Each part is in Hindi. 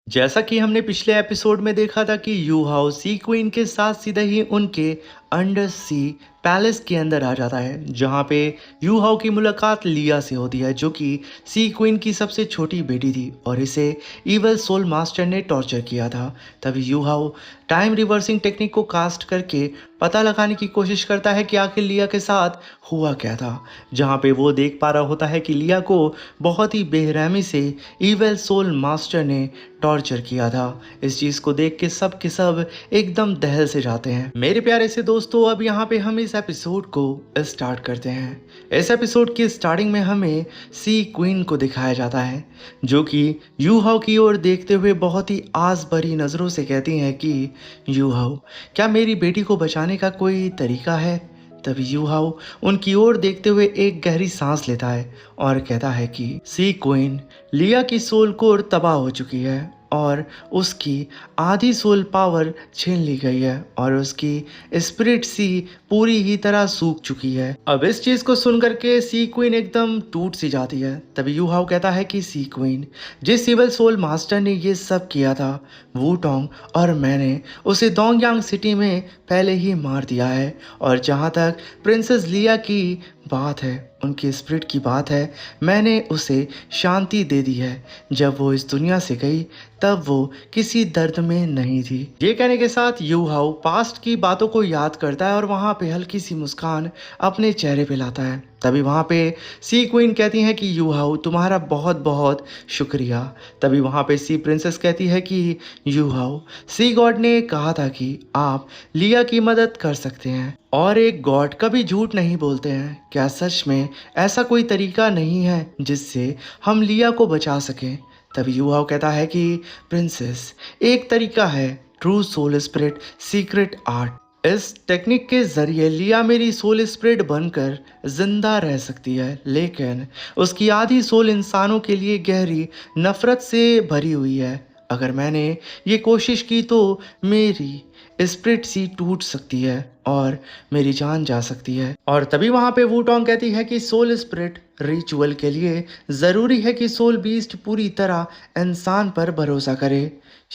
जैसा कि हमने पिछले एपिसोड में देखा था कि यू हाउ सी क्वीन के साथ सीधा ही उनके अंडर सी पैलेस के अंदर आ जाता है, जहाँ पे यू हाउ की मुलाकात लिया से होती है, जो कि सी क्वीन की सबसे छोटी बेटी थी और इसे इवल सोल मास्टर ने टॉर्चर किया था। तभी you how time reversing technique को कास्ट करके पता लगाने की कोशिश करता है कि आखिर लिया के साथ हुआ क्या था, जहाँ पे वो देख पा रहा होता है कि लिया को बहुत ही बेरहमी से इवल सोल मास्टर ने टॉर्चर किया था। इस चीज़ को देख के सब एकदम दहल से जाते हैं। मेरे प्यारे से दोस्तों, अब यहाँ पे हम इस एपिसोड को स्टार्ट करते हैं। इस एपिसोड की स्टार्टिंग में हमें सी क्वीन को दिखाया जाता है, जो कि यू हाउ की ओर देखते हुए बहुत ही आस भरी नज़रों से कहती हैं कि यू हाउ, क्या मेरी बेटी को बचाने का कोई तरीका है? तभी यू हाउ उनकी ओर देखते हुए एक गहरी सांस लेता है और कहता है कि सी क्वीन, लिया की सोल कोर तबाह हो चुकी है और उसकी आधी सोल पावर छीन ली गई है और उसकी स्पिरिट सी पूरी ही तरह सूख चुकी है। अब इस चीज को सुन करके सी क्वीन एकदम टूट सी जाती है। तभी यू हाउ कहता है कि सी क्वीन, जिस सिविल सोल मास्टर ने ये सब किया था, वूटोंग और मैंने उसे डोंगयांग सिटी में पहले ही मार दिया है। और जहाँ तक प्रिंसेस लिया की बात है, उनकी स्पिरिट की बात है, मैंने उसे शांति दे दी है। जब वो इस दुनिया से गई तब वो किसी दर्द में नहीं थी। ये कहने के साथ यू हाउ पास्ट की बातों को याद करता है और वहाँ पे हल्की सी मुस्कान अपने चेहरे पे लाता है। तभी वहाँ पे सी क्वीन कहती हैं कि यू हाउ, तुम्हारा बहुत बहुत शुक्रिया। तभी वहाँ पे सी प्रिंसेस कहती है कि यू हाउ, सी गॉड ने कहा था कि आप लिया की मदद कर सकते हैं और एक गॉड कभी झूठ नहीं बोलते हैं। क्या सच में ऐसा कोई तरीका नहीं है जिससे हम लिया को बचा सकें? तभी यू हाउ कहता है कि प्रिंसेस, एक तरीका है, true soul spirit secret art. इस टेक्निक के जरिए लिया मेरी सोल स्पिरिट बनकर जिंदा रह सकती है, लेकिन उसकी आधी सोल इंसानों के लिए गहरी नफरत से भरी हुई है। अगर मैंने ये कोशिश की तो मेरी स्पिरिट सी टूट सकती है और मेरी जान जा सकती है। और तभी वहां पे वूटोंग कहती है कि सोल स्पिरिट रिचुअल के लिए ज़रूरी है कि सोल बीस्ट पूरी तरह इंसान पर भरोसा करे।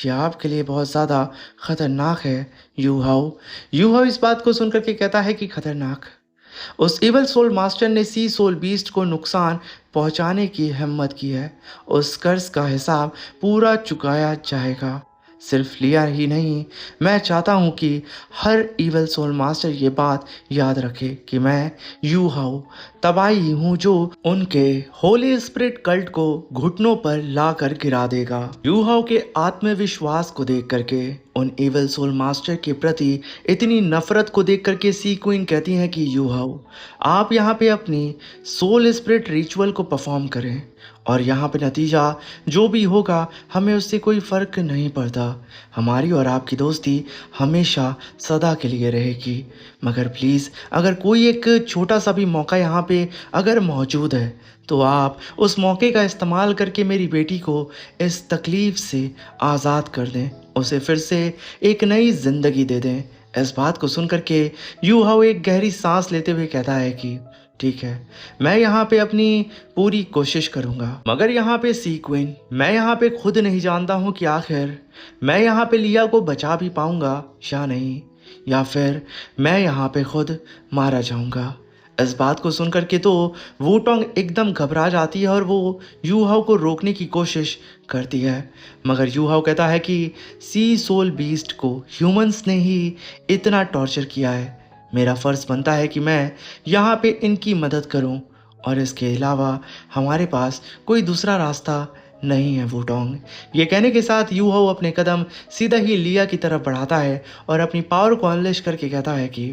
यह आपके लिए बहुत ज़्यादा खतरनाक है यू हाउ। यू हाउ इस बात को सुनकर के कहता है कि खतरनाक? उस इवल सोल मास्टर ने सी सोल बीस्ट को नुकसान पहुंचाने की हिम्मत की है। उस कर्ज का हिसाब पूरा चुकाया जाएगा। सिर्फ लिया ही नहीं, मैं चाहता हूँ कि हर इवल सोल मास्टर ये बात याद रखे कि मैं यू हाउ तबाही हूँ जो उनके होली स्पिरिट कल्ट को घुटनों पर ला कर गिरा देगा। यू हाउ के आत्मविश्वास को देख करके, उन इवल सोल मास्टर के प्रति इतनी नफरत को देख करके सी क्वीन कहती हैं कि यू हाउ, आप यहाँ पे अपनी सोल स्पिरिट रिचुअल को परफॉर्म करें और यहाँ पे नतीजा जो भी होगा हमें उससे कोई फ़र्क नहीं पड़ता। हमारी और आपकी दोस्ती हमेशा सदा के लिए रहेगी। मगर प्लीज़, अगर कोई एक छोटा सा भी मौका यहाँ पे अगर मौजूद है तो आप उस मौके का इस्तेमाल करके मेरी बेटी को इस तकलीफ़ से आज़ाद कर दें, उसे फिर से एक नई ज़िंदगी दे दें। इस बात को सुन करके यू हाउ एक गहरी सांस लेते हुए कहता है कि ठीक है, मैं यहाँ पे अपनी पूरी कोशिश करूँगा। मगर यहाँ पे सी क्वीन, मैं यहाँ पे खुद नहीं जानता हूँ कि आखिर मैं यहाँ पे लिया को बचा भी पाऊँगा या नहीं, या फिर मैं यहाँ पे खुद मारा जाऊँगा। इस बात को सुनकर के तो वूटोंग एकदम घबरा जाती है और वो यू हाउ को रोकने की कोशिश करती है। मगर यू हाउ कहता है कि सी सोल बीस्ट को ह्यूमंस ने ही इतना टॉर्चर किया है, मेरा फ़र्ज़ बनता है कि मैं यहाँ पे इनकी मदद करूँ और इसके अलावा हमारे पास कोई दूसरा रास्ता नहीं है वूटोंग। ये कहने के साथ यू हाउ अपने कदम सीधा ही लिया की तरफ बढ़ाता है और अपनी पावर को अनलेश करके कहता है कि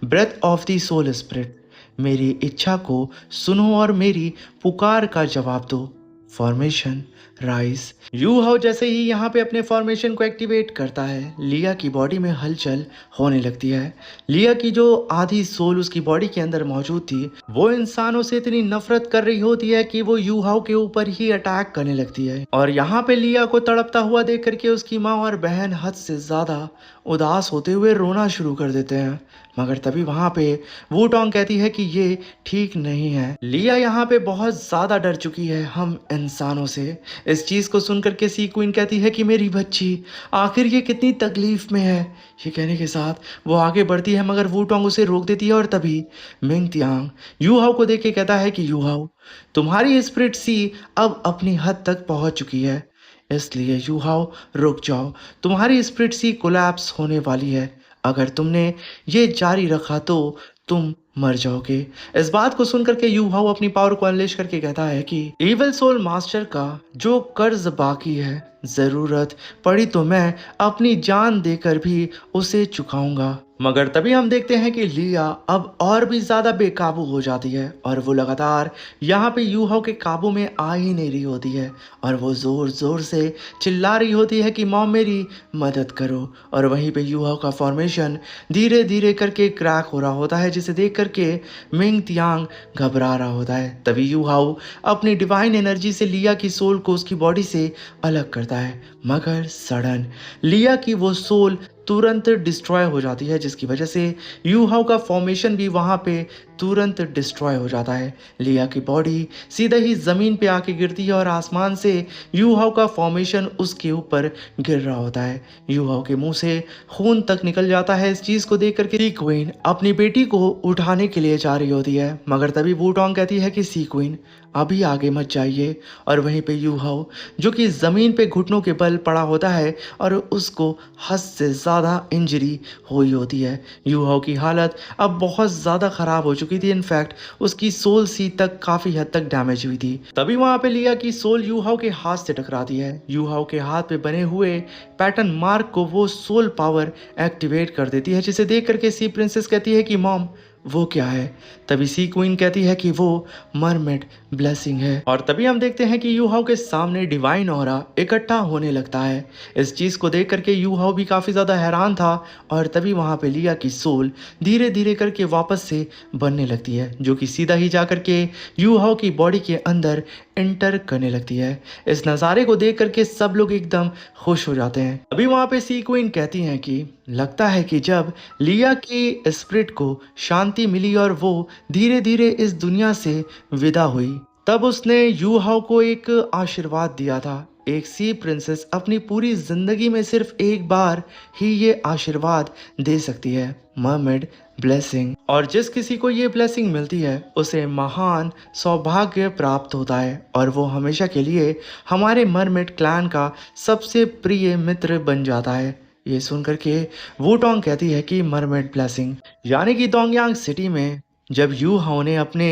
breath of the soul spirit, मेरी इच्छा को सुनो और मेरी पुकार का जवाब दो। Formation rise. यू हाउ जैसे ही यहाँ पे अपने फॉर्मेशन को एक्टिवेट करता है, लिया की बॉडी में हलचल होने लगती है। लिया की जो आधी सोल उसकी बॉडी के अंदर मौजूद थी, वो इंसानों से इतनी नफरत कर रही होती है कि वो यू हाउ के ऊपर ही अटैक करने लगती है। और यहाँ पे लिया को तड़पता हुआ देख करके उसकी माँ और बहन हद से ज्यादा उदास होते हुए रोना शुरू कर देते हैं। मगर तभी वहाँ पे वूटोंग कहती है कि ये ठीक नहीं है। लिया यहाँ पे बहुत ज़्यादा डर चुकी है हम इंसानों से। इस चीज़ को सुनकर के सी क्वीन कहती है कि मेरी बच्ची आखिर ये कितनी तकलीफ में है। ये कहने के साथ वो आगे बढ़ती है मगर वूटोंग उसे रोक देती है और तभी मिंग तियांग यू हाओ को देख के कहता है कि यू हाओ, तुम्हारी स्पिरिट सी अब अपनी हद तक पहुंच चुकी है, इसलिए यू हाओ रुक जाओ, तुम्हारी स्पिरिट सी कोलैप्स होने वाली है। अगर तुमने ये जारी रखा तो तुम मर जाओगे। इस बात को सुनकर के यू हाओ अपनी पावर को अनलेश करके कहता है कि इविल सोल मास्टर का जो कर्ज बाकी है, जरूरत पड़ी तो मैं अपनी जान देकर भी उसे चुकाऊंगा। मगर तभी हम देखते हैं कि लिया अब और भी ज्यादा बेकाबू हो जाती है और वो लगातार यहाँ पे यू हाओ के काबू में आ ही नहीं रही होती है और वो जोर जोर से चिल्ला रही होती है कि मॉम मेरी मदद करो। और वहीं पे यू हाओ का फॉर्मेशन धीरे धीरे करके क्रैक हो रहा होता है, जिसे देख करके मिंग तियांग घबरा रहा होता है। तभी यू हाओ अपनी डिवाइन एनर्जी से लिया की सोल को उसकी बॉडी से अलग करता है, मगर सडन लिया की वो सोल तुरंत डिस्ट्रॉय हो जाती है, जिसकी वजह से यू हाओ का फॉर्मेशन भी वहाँ पे तुरंत डिस्ट्रॉय हो जाता है। लिया की बॉडी सीधा ही ज़मीन पे आके गिरती है और आसमान से यू हाओ का फॉर्मेशन उसके ऊपर गिर रहा होता है। यू हाओ के मुंह से खून तक निकल जाता है। इस चीज़ को देख करके सी क्वीन अपनी बेटी को उठाने के लिए जा रही होती है, मगर तभी वूटोंग कहती है कि सी क्वीन अभी आगे मत जाइए। और वहीं पे यू हाओ जो कि ज़मीन पे घुटनों के बल पड़ा होता है और उसको हद से ज़्यादा इंजरी हुई होती है। यू हाओ की हालत अब बहुत ज़्यादा ख़राब हो चुकी थी, इनफैक्ट उसकी सोल सी तक काफ़ी हद तक डैमेज हुई थी। तभी वहाँ पे लिया की सोल यू हाओ के हाथ से टकराती है। यू हाओ के हाथ पे बने हुए पैटर्न मार्क को वो सोल पावर एक्टिवेट कर देती है, जिसे देख करके सी प्रिंसेस कहती है कि मॉम वो क्या है। तभी सी क्वीन कहती है कि वो मरमेड ब्लेसिंग है। और तभी हम देखते हैं कि यू हाओ के सामने डिवाइन ऑरा इकट्ठा होने लगता है। इस चीज को देख करके यू हाओ भी काफी ज्यादा हैरान था और तभी वहां पे लिया की सोल धीरे धीरे करके वापस से बनने लगती है, जो कि सीधा ही जा करके यू हाओ की बॉडी के अंदर एंटर करने लगती है। इस नज़ारे को देख करके सब लोग एकदम खुश हो जाते हैं। अभी वहां पे सी क्वीन कहती हैं कि लगता है कि जब लिया की स्पिरिट को शांति मिली और वो धीरे धीरे इस दुनिया से विदा हुई, तब उसने यू हाओ को एक आशीर्वाद दिया था। एक सी प्रिंसेस अपनी पूरी जिंदगी में सिर्फ एक बार ही ये आशीर्वाद दे सकती है, मरमेड ब्लेसिंग। और जिस किसी को ये ब्लेसिंग मिलती है उसे महान सौभाग्य प्राप्त होता है और वो हमेशा के लिए हमारे मरमेड क्लैन का सबसे प्रिय मित्र बन जाता है। ये सुनकर के वूटोंग कहती है कि मरमेड ब्लेसिंग यानी कि डोंगयांग सिटी में जब यू हाओ ने अपने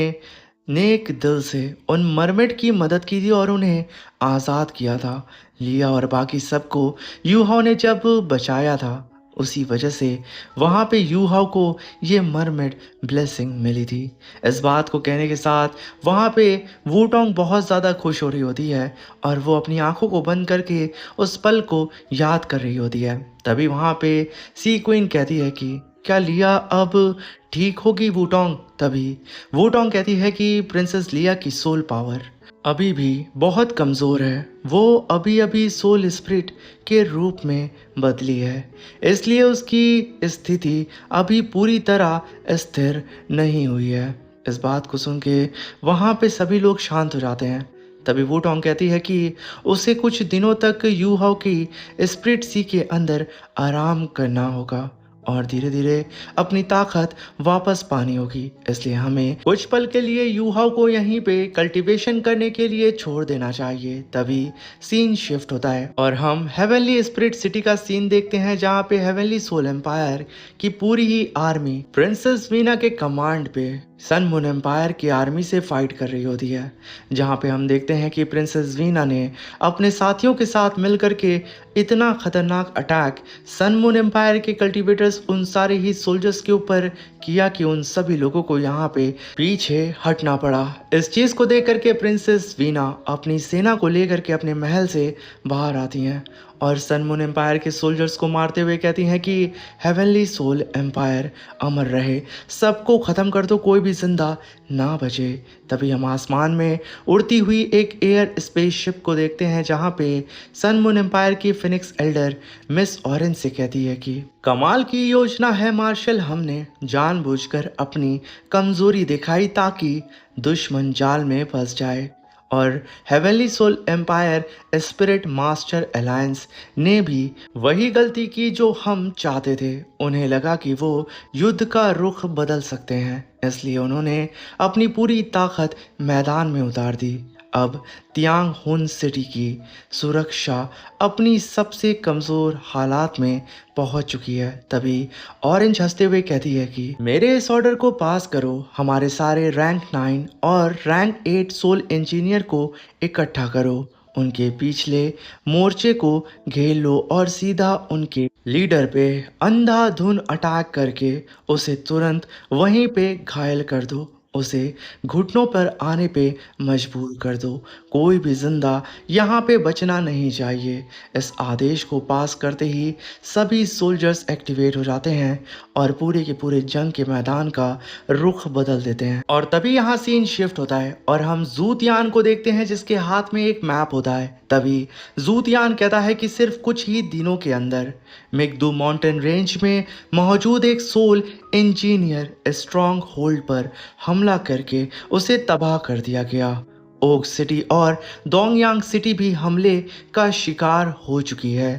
नेक दिल से उन मरमेड की मदद की थी और उन्हें आज़ाद किया था, लिया और बाकी सबको यू हाओ ने जब बचाया था, उसी वजह से वहाँ पे यू हाओ को ये मरमेड ब्लेसिंग मिली थी। इस बात को कहने के साथ वहाँ पे वूटोंग बहुत ज़्यादा खुश हो रही होती है और वो अपनी आंखों को बंद करके उस पल को याद कर रही होती है। तभी वहाँ पे सी क्वीन कहती है कि क्या लिया अब ठीक होगी वूटोंग। तभी वूटोंग कहती है कि प्रिंसेस लिया की सोल पावर अभी भी बहुत कमज़ोर है, वो अभी अभी सोल स्पिरिट के रूप में बदली है, इसलिए उसकी स्थिति अभी पूरी तरह स्थिर नहीं हुई है। इस बात को सुन के वहाँ पे सभी लोग शांत हो जाते हैं। तभी वूटोंग कहती है कि उसे कुछ दिनों तक यू हाओ की स्पिरिट सी के अंदर आराम करना होगा और धीरे धीरे अपनी ताकत वापस पानी होगी, इसलिए हमें कुछ पल के लिए यू हाओ को यहीं पे कल्टीवेशन करने के लिए छोड़ देना चाहिए। तभी सीन शिफ्ट होता है और हम हेवनली स्पिरिट सिटी का सीन देखते हैं, जहाँ पे हेवनली सोल एम्पायर की पूरी ही आर्मी प्रिंसेस वीना के कमांड पे सन मून एम्पायर की आर्मी से फाइट कर रही होती है। जहाँ पे हम देखते हैं कि प्रिंसेस वीना ने अपने साथियों के साथ मिलकर के इतना खतरनाक अटैक सन मून एम्पायर के कल्टीवेटर्स उन सारे ही सोल्जर्स के ऊपर किया कि उन सभी लोगों को यहाँ पे पीछे हटना पड़ा। इस चीज को देख करके प्रिंसेस वीना अपनी सेना को लेकर के अपने महल से बाहर आती हैं और सन मून एम्पायर के सोल्जर्स को मारते हुए कहती हैं कि हेवनली सोल एम्पायर अमर रहे, सबको ख़त्म कर दो, कोई भी जिंदा ना बचे। तभी हम आसमान में उड़ती हुई एक एयर स्पेसशिप को देखते हैं, जहाँ पे सन मून एम्पायर की फिनिक्स एल्डर मिस ऑरेंज से कहती है कि कमाल की योजना है मार्शल, हमने जानबूझकर अपनी कमजोरी दिखाई ताकि दुश्मन जाल में फंस जाए और heavenly soul empire spirit master alliance ने भी वही गलती की जो हम चाहते थे। उन्हें लगा कि वो युद्ध का रुख बदल सकते हैं, इसलिए उन्होंने अपनी पूरी ताकत मैदान में उतार दी। अब तियांग हुन सिटी की सुरक्षा अपनी सबसे कमज़ोर हालात में पहुंच चुकी है। तभी ऑरेंज हंसते हुए कहती है कि मेरे इस ऑर्डर को पास करो, हमारे सारे रैंक 9 और रैंक 8 सोल इंजीनियर को इकट्ठा करो, उनके पिछले मोर्चे को घेर लो और सीधा उनके लीडर पे अंधाधुन अटैक करके उसे तुरंत वहीं पे घायल कर दो, उसे घुटनों पर आने पे मजबूर कर दो। कोई भी जिंदा यहाँ पे बचना नहीं चाहिए। इस आदेश को पास करते ही सभी सोल्जर्स एक्टिवेट हो जाते हैं और पूरे के पूरे जंग के मैदान का रुख बदल देते हैं। और तभी यहाँ सीन शिफ्ट होता है और हम जूतियान को देखते हैं जिसके हाथ में एक मैप होता है। तभी जूतियान कहता है कि सिर्फ कुछ ही दिनों के अंदर मेघदू माउंटेन रेंज में मौजूद एक सोल इंजीनियर स्ट्रॉन्ग होल्ड पर हमला करके उसे तबाह कर दिया गया। ओक सिटी और डोंगयांग सिटी भी हमले का शिकार हो चुकी है।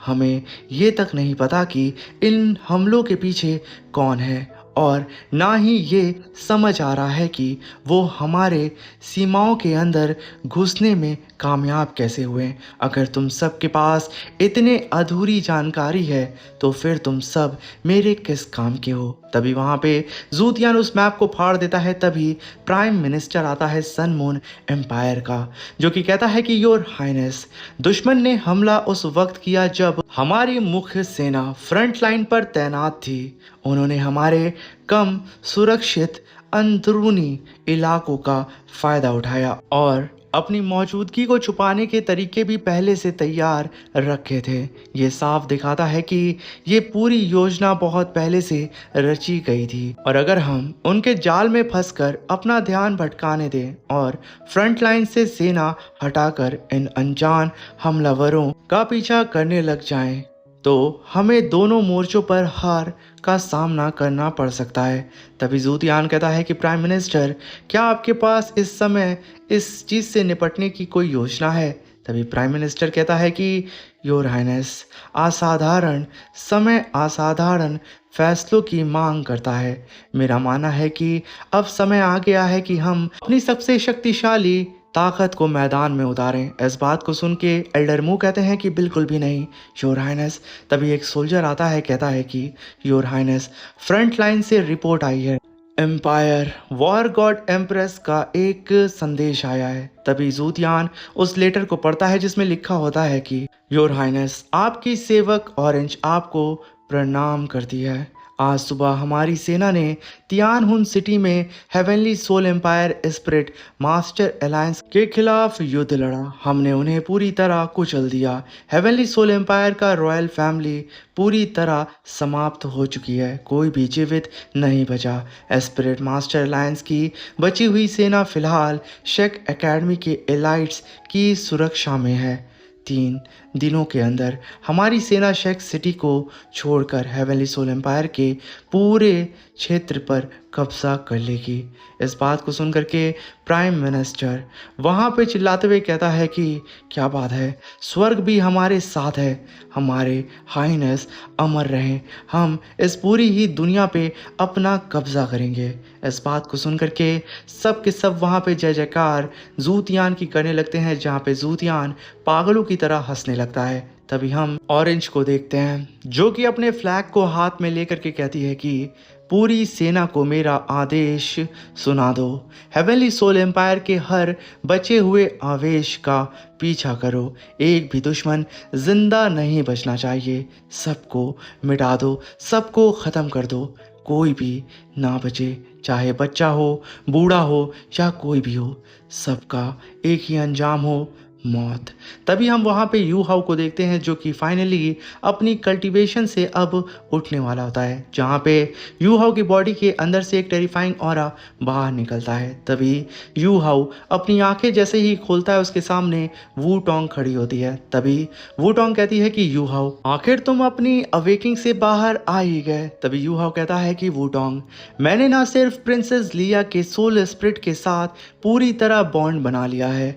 हमें ये तक नहीं पता कि इन हमलों के पीछे कौन है और ना ही ये समझ आ रहा है कि वो हमारे सीमाओं के अंदर घुसने में कामयाब कैसे हुए। अगर तुम सब के पास इतने अधूरी जानकारी है तो फिर तुम सब मेरे किस काम के हो। तभी वहाँ पे जूतियान उस मैप को फाड़ देता है। तभी प्राइम मिनिस्टर आता है सन मून एम्पायर का, जो कि कहता है कि योर हाइनेस, दुश्मन ने हमला उस वक्त किया जब हमारी मुख्य सेना फ्रंट लाइन पर तैनात थी। उन्होंने हमारे कम सुरक्षित अंदरूनी इलाकों का फायदा उठाया और अपनी मौजूदगी को छुपाने के तरीके भी पहले से तैयार रखे थे। ये साफ दिखाता है कि ये पूरी योजना बहुत पहले से रची गई थी और अगर हम उनके जाल में फंसकर अपना ध्यान भटकाने दें और फ्रंट लाइन से सेना हटाकर इन अनजान हमलावरों का पीछा करने लग जाएं, तो हमें दोनों मोर्चों पर हार का सामना करना पड़ सकता है। तभी जूतियान कहता है कि प्राइम मिनिस्टर, क्या आपके पास इस समय इस चीज़ से निपटने की कोई योजना है? तभी प्राइम मिनिस्टर कहता है कि योर हाइनेस, असाधारण समय असाधारण फैसलों की मांग करता है। मेरा मानना है कि अब समय आ गया है कि हम अपनी सबसे शक्तिशाली ताकत को मैदान में उतारें। इस बात को सुन के एल्डर मू कहते हैं कि बिल्कुल भी नहीं योर हाइनेस। तभी एक सोल्जर आता है, कहता है कि योर हाइनेस, फ्रंट लाइन से रिपोर्ट आई है, एम्पायर वॉर गॉड एम्प्रेस का एक संदेश आया है। तभी जूतियान उस लेटर को पढ़ता है जिसमें लिखा होता है कि योर हाइनेस, आपकी सेवक ऑरेंज आपको प्रणाम करती है। आज सुबह हमारी सेना ने तियानहुन सिटी में heavenly soul empire spirit master alliance के खिलाफ युद्ध लड़ा। हमने उन्हें पूरी तरह कुचल दिया। हेवनली सोल एम्पायर का रॉयल फैमिली पूरी तरह समाप्त हो चुकी है। कोई भी जीवित नहीं बचा। स्पिरिट मास्टर अलायंस की बची हुई सेना फिलहाल शेक एकेडमी के एलाइट्स की सुरक्षा में है। 3 दिनों के अंदर हमारी सेना शेक सिटी को छोड़कर हेवनली सोल एम्पायर के पूरे क्षेत्र पर कब्जा कर लेगी। इस बात को सुनकर के प्राइम मिनिस्टर वहाँ पे चिल्लाते हुए कहता है कि क्या बात है, स्वर्ग भी हमारे साथ है। हमारे हाइनेस अमर रहें, हम इस पूरी ही दुनिया पे अपना कब्जा करेंगे। इस बात को सुनकर के सब के सब वहाँ पे जय जयकार जूतियान की करने लगते हैं, जहाँ पे जूतियान पागलों की तरह हंसने लगता है। तभी हम ऑरेंज को देखते हैं जो कि अपने फ्लैग को हाथ में लेकर के कहती है कि पूरी सेना को मेरा आदेश सुना दो। हेवनली सोल एम्पायर के हर बचे हुए आवेश का पीछा करो। एक भी दुश्मन जिंदा नहीं बचना चाहिए। सबको मिटा दो, सबको ख़त्म कर दो। कोई भी ना बचे, चाहे बच्चा हो, बूढ़ा हो या कोई भी हो। सबका एक ही अंजाम हो, मौत। तभी हम वहाँ पे यू हाउ को देखते हैं जो कि फाइनली अपनी कल्टीवेशन से अब उठने वाला होता है, जहाँ पे यू हाउ की बॉडी के अंदर से एक टेरिफाइंग ऑरा बाहर निकलता है। तभी यू हाउ अपनी आंखें जैसे ही खोलता है उसके सामने वू टोंग खड़ी होती है। तभी वू टोंग कहती है कि यू हाउ आखिर तुम अपनी अवेकिंग से बाहर आ ही गए। तभी यू हाउ कहता है कि वू टोंग मैंने ना सिर्फ प्रिंसेस लिया के सोल स्पिरिट के साथ पूरी तरह बॉन्ड बना लिया है,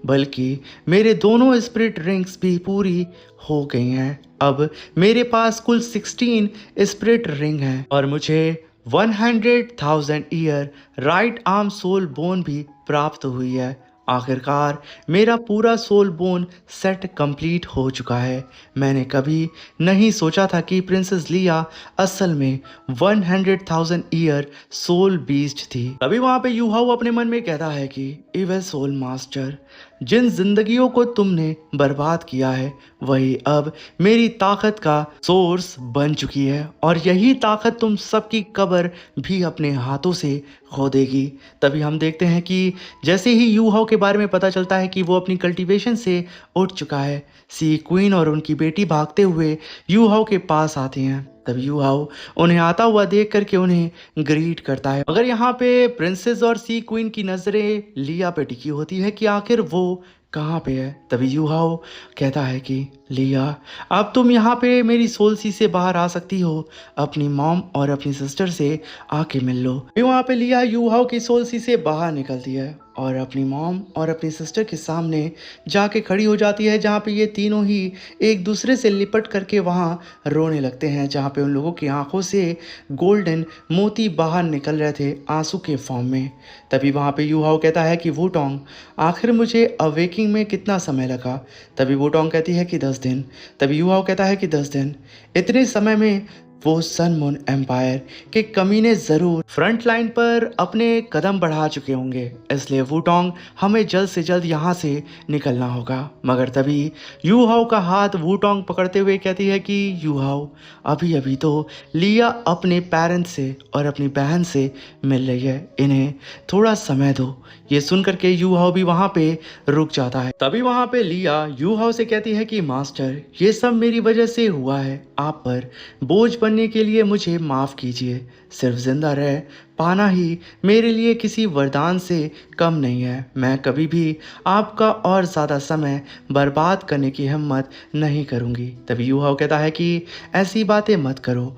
बल्कि मेरे दोनों स्पिरिट रिंग्स भी पूरी हो गई हैं। अब मेरे पास कुल 16 स्पिरिट रिंग हैं और मुझे 100,000 year right arm soul bone भी प्राप्त हुई है। आखिरकार मेरा पूरा सोल बोन सेट कंप्लीट हो चुका है। मैंने कभी नहीं सोचा था कि प्रिंसेस लिया असल में 100,000 ईयर सोल बीस्ट थी। तभी वहां पे यू हाउ अपने मन में कहता है कि इवे सोल मास्टर, जिन जिंदगियों को तुमने बर्बाद किया है वही अब मेरी ताकत का सोर्स बन चुकी है और यही ताकत तुम सबकी कब्र भी अपने हाथों से खोदेगी। तभी हम देखते हैं कि जैसे ही यू हाउ के बारे में पता चलता है कि वो अपनी कल्टीवेशन से उठ चुका है, सी क्वीन और उनकी बेटी भागते हुए यू हाउ के पास आती हैं। तब यू हाउ उन्हें आता हुआ देख करके उन्हें ग्रीट करता है, मगर यहाँ पे प्रिंसेस और सी क्वीन की नजरें लिया पे टिकी होती है कि आखिर वो कहाँ पे है। तभी यू हाउ कहता है कि लिया, अब तुम यहाँ पे मेरी सोल सी से बाहर आ सकती हो, अपनी मॉम और अपनी सिस्टर से आके मिल लो। वहाँ पे लिया यू हाउ की सोल सी से बाहर निकलती है और अपनी मॉम और अपनी सिस्टर के सामने जाके खड़ी हो जाती है, जहाँ पे ये तीनों ही एक दूसरे से लिपट करके वहाँ रोने लगते हैं, जहाँ पे उन लोगों की आंखों से गोल्डन मोती बाहर निकल रहे थे आंसू के फॉर्म में। तभी वहाँ पे यू हाउ कहता है कि वू टोंग आखिर मुझे अवेकिंग में कितना समय लगा। तभी वू टोंग कहती है कि 10 दिन। तभी यू हाउ कहता है कि 10 दिन, इतने समय में वो सन मून एम्पायर के कमीने जरूर फ्रंट लाइन पर अपने कदम बढ़ा चुके होंगे, इसलिए वू टोंग हमें जल्द से जल्द यहाँ से निकलना होगा। मगर तभी यू हाउ का हाथ वू टोंग पकड़ते हुए कहती है कि यू हाउ अभी अभी तो लिया अपने पेरेंट्स से और अपनी बहन से मिल रही है, इन्हें थोड़ा समय दो। ये सुन करके यू हाउ भी वहाँ पे रुक जाता है। तभी वहाँ पे लिया यू हाउ से कहती है कि मास्टर ये सब मेरी वजह से हुआ है, आप पर बोझ बनने के लिए मुझे माफ़ कीजिए। सिर्फ जिंदा रह पाना ही मेरे लिए किसी वरदान से कम नहीं है। मैं कभी भी आपका और ज़्यादा समय बर्बाद करने की हिम्मत नहीं करूँगी। तभी यू हाउ कहता है कि ऐसी बातें मत करो,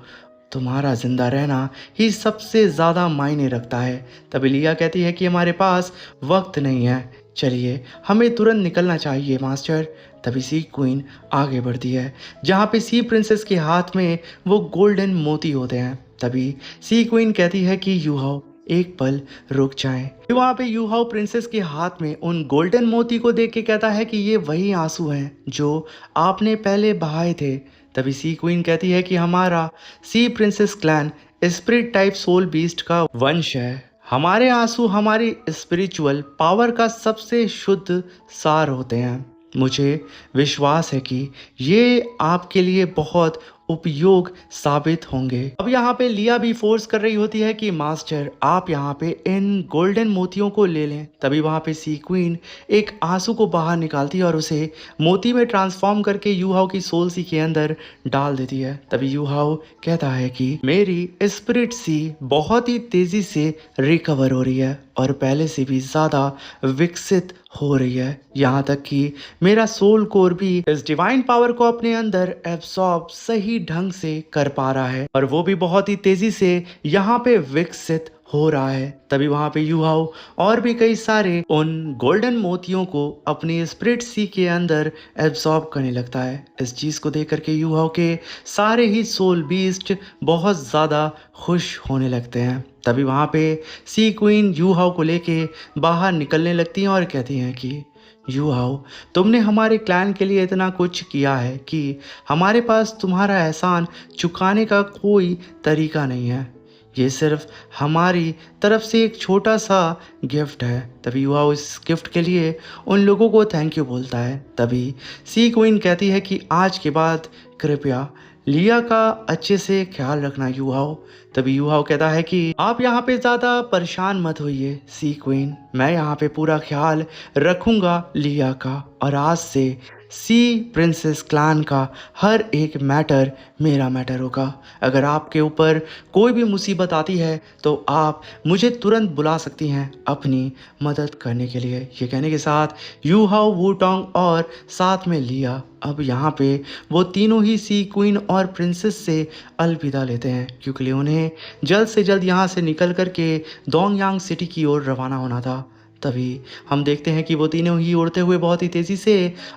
तुम्हारा जिंदा रहना ही सबसे ज़्यादा मायने रखता है। तभी लिया कहती है कि हमारे पास वक्त नहीं है, चलिए हमें तुरंत निकलना चाहिए मास्टर। तभी सी क्वीन आगे बढ़ती है, जहाँ पे सी प्रिंसेस के हाथ में वो गोल्डन मोती होते हैं। तभी सी क्वीन कहती है कि यू हाउ एक पल रुक जाएं। वहाँ पे यू हाउ प्रिंसेस के हाथ में उन गोल्डन मोती को देख के कहता है कि ये वही आंसू हैं जो आपने पहले बहाए थे। तभी सी क्वीन कहती है कि हमारा sea princess clan spirit type soul beast का वंश है, हमारे आंसू हमारी स्पिरिचुअल पावर का सबसे शुद्ध सार होते हैं। मुझे विश्वास है कि ये आपके लिए बहुत उपयोग साबित होंगे। अब यहाँ पे लिया भी फोर्स कर रही होती है कि मास्टर आप यहाँ पे इन गोल्डन मोतियों को ले लें। तभी वहाँ पे सी क्वीन एक आंसू को बाहर निकालती है और उसे मोती में ट्रांसफॉर्म करके यू हाउ की सोल सी के अंदर डाल देती है। तभी यू हाउ कहता है कि मेरी स्पिरिट सी बहुत ही तेजी से रिकवर हो रही है और पहले से भी ज़्यादा विकसित हो रही है, यहाँ तक कि मेरा सोल कोर भी इस डिवाइन पावर को अपने अंदर एब्सॉर्ब सही ढंग से कर पा रहा है और वो भी बहुत ही तेजी से यहाँ पे विकसित हो रहा है। तभी वहाँ पे यू हाउ और भी कई सारे उन गोल्डन मोतियों को अपनी स्पिरिट सी के अंदर एब्सॉर्ब करने लगता है। इस चीज़ को देख करके यू हाउ के सारे ही सोल बीस्ट बहुत ज़्यादा खुश होने लगते हैं। तभी वहाँ पे सी क्वीन यू हाउ को लेके बाहर निकलने लगती हैं और कहती हैं कि यू हाउ तुमने हमारे क्लैन के लिए इतना कुछ किया है कि हमारे पास तुम्हारा एहसान चुकाने का कोई तरीका नहीं है, ये सिर्फ हमारी तरफ से एक छोटा सा गिफ्ट है। तभी यू हाउ इस गिफ्ट के लिए उन लोगों को थैंक यू बोलता है। तभी सी क्वीन कहती है कि आज के बाद कृपया लिया का अच्छे से ख्याल रखना यूहाओ। तभी यूहाओ कहता है कि आप यहाँ पे ज़्यादा परेशान मत होइए सी क्वीन, मैं यहाँ पे पूरा ख्याल रखूँगा लिया का, और आज से सी प्रिंसेस क्लान का हर एक मैटर मेरा मैटर होगा। अगर आपके ऊपर कोई भी मुसीबत आती है तो आप मुझे तुरंत बुला सकती हैं अपनी मदद करने के लिए। ये कहने के साथ यूहाओ, वूटोंग और साथ में लिया अब यहाँ पे वो तीनों ही सी क्वीन और प्रिंसेस से अलविदा लेते हैं, क्योंकि उन्हें जल्द से जल्द यहाँ से निकल कर के डोंगयांग सिटी की ओर रवाना होना था। तभी हम देखते हैं कि वो तीनों ही उड़ते हुए बहुत ही तेज़ी से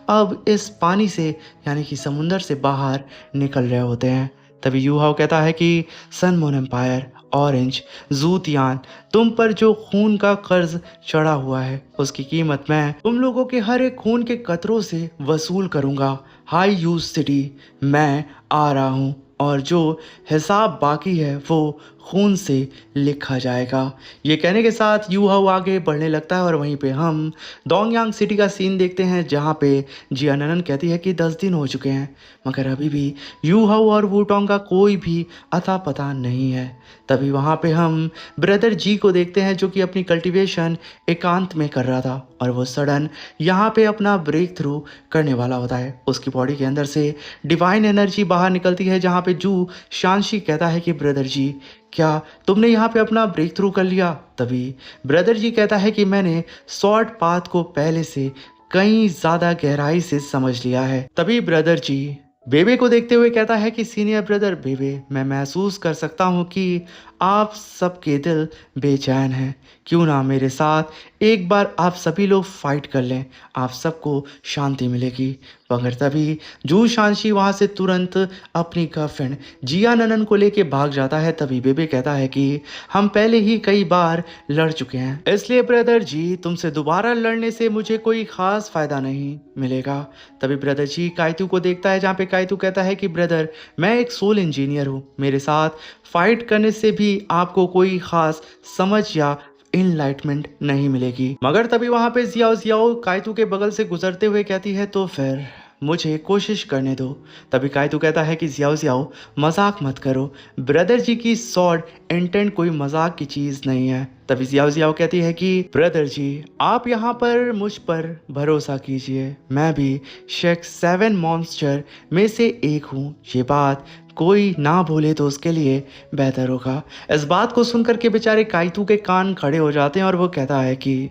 अब इस पानी से यानी कि समुंदर से बाहर निकल रहे होते हैं। तभी यूहाओ कहता है कि सन मून एम्पायर, ऑरेंज, जूतियान, तुम पर जो खून का कर्ज चढ़ा हुआ है उसकी कीमत मैं तुम लोगों के हर एक खून के कतरों से वसूल करूंगा। हाई यूज सिटी, मैं आ रहा हूँ और जो हिसाब बाकी है वो खून से लिखा जाएगा। ये कहने के साथ यूहाओ आगे बढ़ने लगता है और वहीं पे हम डोंगयांग सिटी का सीन देखते हैं, जहाँ पे जियानन कहती है कि 10 दिन हो चुके हैं मगर अभी भी यूहाओ और वूटोंग का कोई भी अता पता नहीं है। तभी वहाँ पे हम ब्रदर जी को देखते हैं जो कि अपनी कल्टीवेशन एकांत में कर रहा था और वो सडन यहाँ पे अपना ब्रेक थ्रू करने वाला होता है। उसकी बॉडी के अंदर से डिवाइन एनर्जी बाहर निकलती है, जहाँ पे जू शांशी कहता है कि ब्रदर जी क्या तुमने यहाँ पे अपना ब्रेक थ्रू कर लिया? तभी ब्रदर जी कहता है कि मैंने शॉर्ट पाथ को पहले से कहीं ज़्यादा गहराई से समझ लिया है। तभी ब्रदर जी बेबे को देखते हुए कहता है कि सीनियर ब्रदर बेबे, मैं महसूस कर सकता हूँ कि आप सबके दिल बेचैन हैं, क्यों ना मेरे साथ एक बार आप सभी लोग फाइट कर लें, आप सबको शांति मिलेगी। मगर तभी जू शांशी वहाँ से तुरंत अपनी गर्लफ्रेंड जियानन को लेके भाग जाता है। तभी बेबे कहता है कि हम पहले ही कई बार लड़ चुके हैं, इसलिए ब्रदर जी तुमसे दोबारा लड़ने से मुझे कोई खास फायदा नहीं मिलेगा। तभी ब्रदर जी काइतू को देखता है, जहाँ पे काइतू कहता है कि ब्रदर मैं एक सोल इंजीनियर हूँ, मेरे साथ फाइट करने से भी आपको कोई खास समझ या इनलाइटमेंट नहीं मिलेगी। मगर तभी वहां पे जियाओ जियाओ काइतू के बगल से गुजरते हुए कहती है तो फिर मुझे कोशिश करने दो। तभी काइतू कहता है कि जियाओ जियाओ मजाक मत करो, ब्रदर जी की सॉर्ड इंटेंट कोई मजाक की चीज़ नहीं है। तभी जियाओ जियाओ कहती है कि ब्रदर जी आप यहाँ पर मुझ पर भरोसा कीजिए, मैं भी शेक 7 मॉन्स्टर में से एक हूँ, ये बात कोई ना भूले तो उसके लिए बेहतर होगा। इस बात को सुनकर के बेचारे काइतू के कान खड़े हो जाते हैं और वो कहता है कि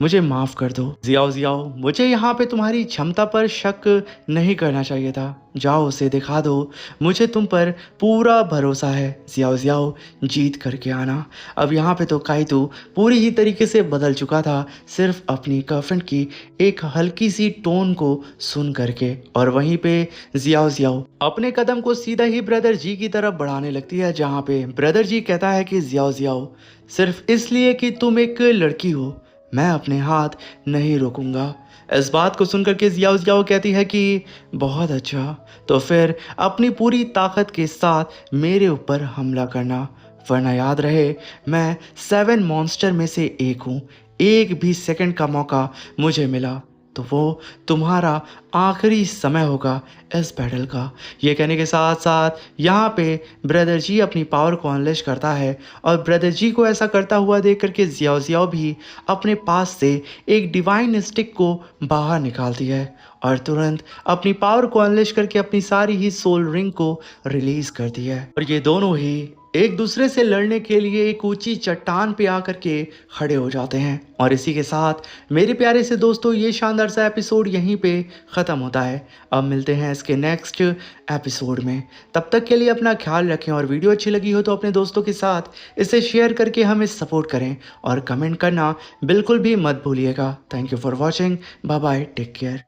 मुझे माफ़ कर दो जियाओ जियाओ, मुझे यहाँ पे तुम्हारी क्षमता पर शक नहीं करना चाहिए था, जाओ उसे दिखा दो, मुझे तुम पर पूरा भरोसा है, जियाओ जियाओ जीत करके आना। अब यहाँ पे तो काइतू पूरी ही तरीके से बदल चुका था, सिर्फ अपनी गर्लफ्रेंड की एक हल्की सी टोन को सुन करके। और वहीं पे जियाओ जियाओ अपने कदम को सीधा ही ब्रदर जी की तरफ बढ़ाने लगती है, जहाँ पे ब्रदर जी कहता है कि जियाओ जियाओ सिर्फ इसलिए कि तुम एक लड़की हो मैं अपने हाथ नहीं रोकूंगा। इस बात को सुनकर के जियाओ जियाओ कहती है कि बहुत अच्छा, तो फिर अपनी पूरी ताकत के साथ मेरे ऊपर हमला करना, वरना याद रहे मैं 7 मॉन्स्टर में से एक हूँ, एक भी सेकंड का मौका मुझे मिला तो वो तुम्हारा आखिरी समय होगा इस बैटल का। ये कहने के साथ साथ यहाँ पे ब्रदर जी अपनी पावर को अनलेश करता है और ब्रदर जी को ऐसा करता हुआ देख करके जियाओ जियाओ भी अपने पास से एक डिवाइन स्टिक को बाहर निकालती है और तुरंत अपनी पावर को अनलेश करके अपनी सारी ही सोल रिंग को रिलीज करती है। और ये दोनों ही एक दूसरे से लड़ने के लिए एक ऊंची चट्टान पे आकर के खड़े हो जाते हैं। और इसी के साथ मेरे प्यारे से दोस्तों ये शानदार सा एपिसोड यहीं पे ख़त्म होता है। अब मिलते हैं इसके नेक्स्ट एपिसोड में, तब तक के लिए अपना ख्याल रखें और वीडियो अच्छी लगी हो तो अपने दोस्तों के साथ इसे शेयर करके हमें सपोर्ट करें और कमेंट करना बिल्कुल भी मत भूलिएगा। Thank you for watching, bye bye, take care.